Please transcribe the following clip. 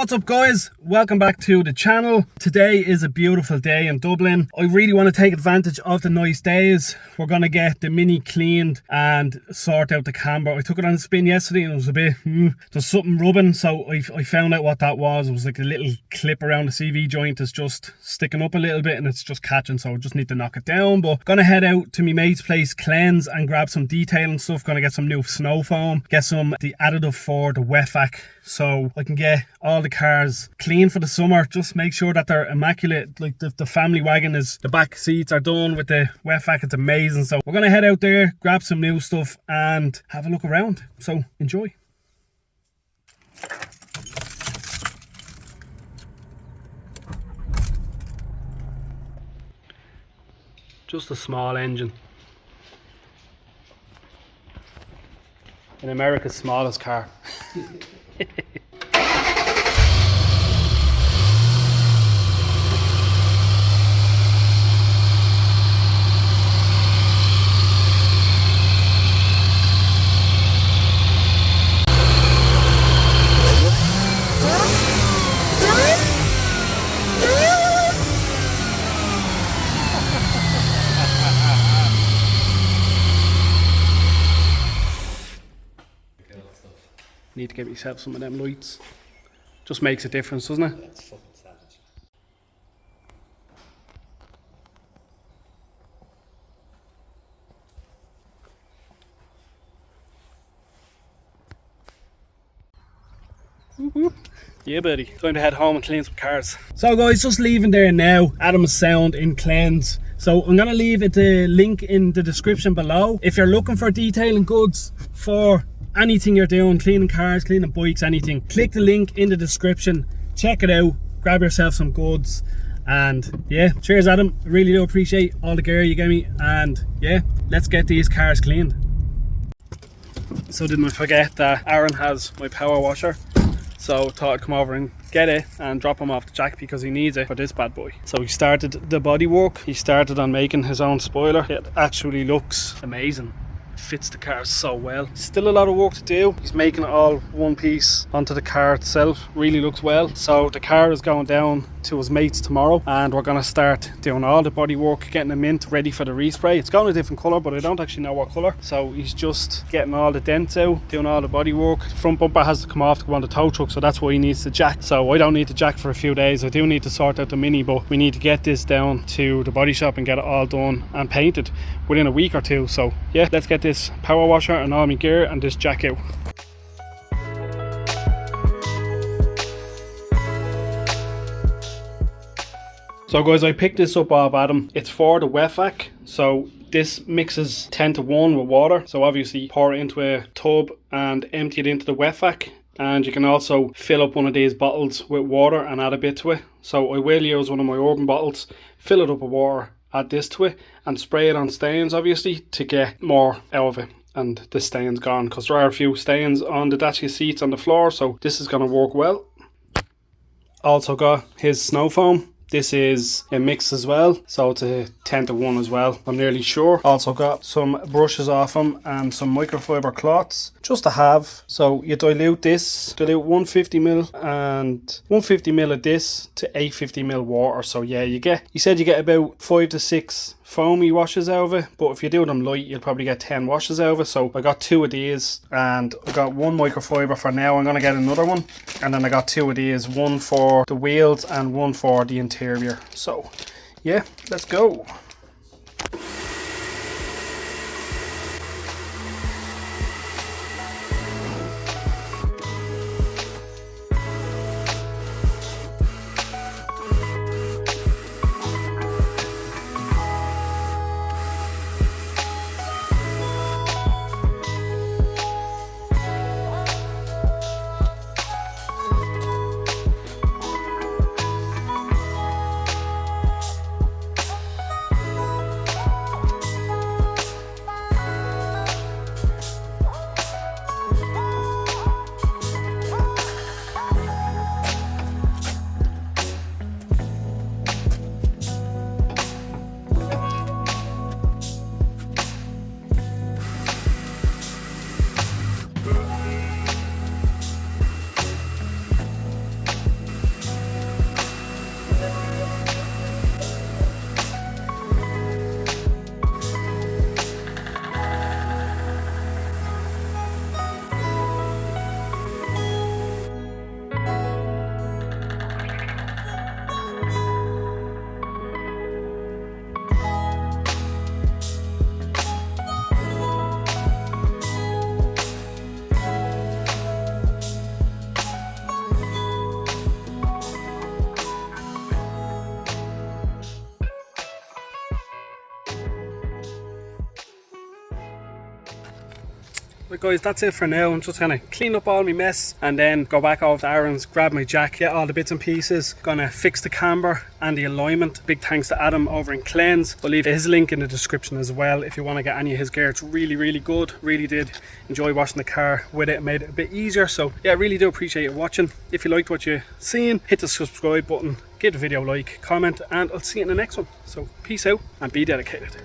What's up guys, welcome back to the channel. Today is a beautiful day in Dublin. I really want to take advantage of the nice days. We're going to get the Mini cleaned and sort out the camber. I took it on a spin yesterday and it was a bit, there's something rubbing, so I found out what that was. It was like a little clip around the CV joint is just sticking up a little bit and it's just catching, so I just need to knock it down. But gonna head out to my mate's place, Klenz, and grab some detailing stuff. Gonna get some new snow foam, get some the additive for the wet vac, so I can get all the cars clean for the summer. Just make sure that they're immaculate. Like the family wagon is, the back seats are done with the wet vac. It's amazing. So we're gonna head out there, grab some new stuff and have a look around. So enjoy. Just a small engine. In America's smallest car. Need to get myself some of them lights. Just makes a difference, doesn't it? That's fucking savage. Whoop, whoop. Yeah buddy, time to head home and clean some cars. So guys, just leaving there now. Adam's Sound in Klenz. So I'm gonna leave the link in the description below. If you're looking for detailing goods for anything you're doing, cleaning cars, cleaning bikes, anything, click the link in the description, check it out, grab yourself some goods, and yeah, cheers Adam, I really do appreciate all the gear you gave me, and yeah, let's get these cars cleaned. So didn't I forget that Aaron has my power washer, so I thought I'd come over and get it and drop him off the jack because he needs it for this bad boy. So he started the bodywork, he started on making his own spoiler. It actually looks amazing. Fits the car so well. Still a lot of work to do. He's making it all one piece onto the car itself. Really looks well. So the car is going down to his mates tomorrow and we're going to start doing all the body work, getting the mint ready for the respray. It's going a different colour, but I don't actually know what colour. So he's just getting all the dents out, doing all the body work. The front bumper has to come off to go on the tow truck, so that's why he needs the jack. So I don't need the jack for a few days. I do need to sort out the Mini, but we need to get this down to the body shop and get it all done and painted within a week or two. So yeah, let's get this power washer and all my gear and this jack out. So guys, I picked this up off Adam. It's for the wet vac. So this mixes 10:1 with water. So obviously pour it into a tub and empty it into the wet vac. And you can also fill up one of these bottles with water and add a bit to it. So I will use one of my Urban bottles, fill it up with water, add this to it and spray it on stains obviously to get more out of it and the stains gone, because there are a few stains on the dacia seats on the floor, so this is going to work well. Also got his snow foam. This is a mix as well, so it's a 10:1 as well, I'm nearly sure. Also got some brushes off him and some microfiber cloths just to have. So you dilute 150ml and 150ml of this to 850ml water. So yeah, you said you get about 5 to 6 foamy washes out of it, but if you do them light you'll probably get 10 washes out of it. So I got 2 of these and I got one microfiber for now. I'm gonna get another one, and then I got 2 of these, one for the wheels and one for the interior. So yeah, let's go. But guys, that's it for now. I'm just gonna clean up all my mess and then go back over to Aaron's, grab my jack, get all the bits and pieces. Gonna fix the camber and the alignment. Big thanks to Adam over in Klenz. I'll leave his link in the description as well if you want to get any of his gear. It's really good. Really did enjoy washing the car with it. It made it a bit easier. So yeah, really do appreciate you watching. If you liked what you're seeing, hit the subscribe button, give the video a like, comment, and I'll see you in the next one. So peace out and be dedicated.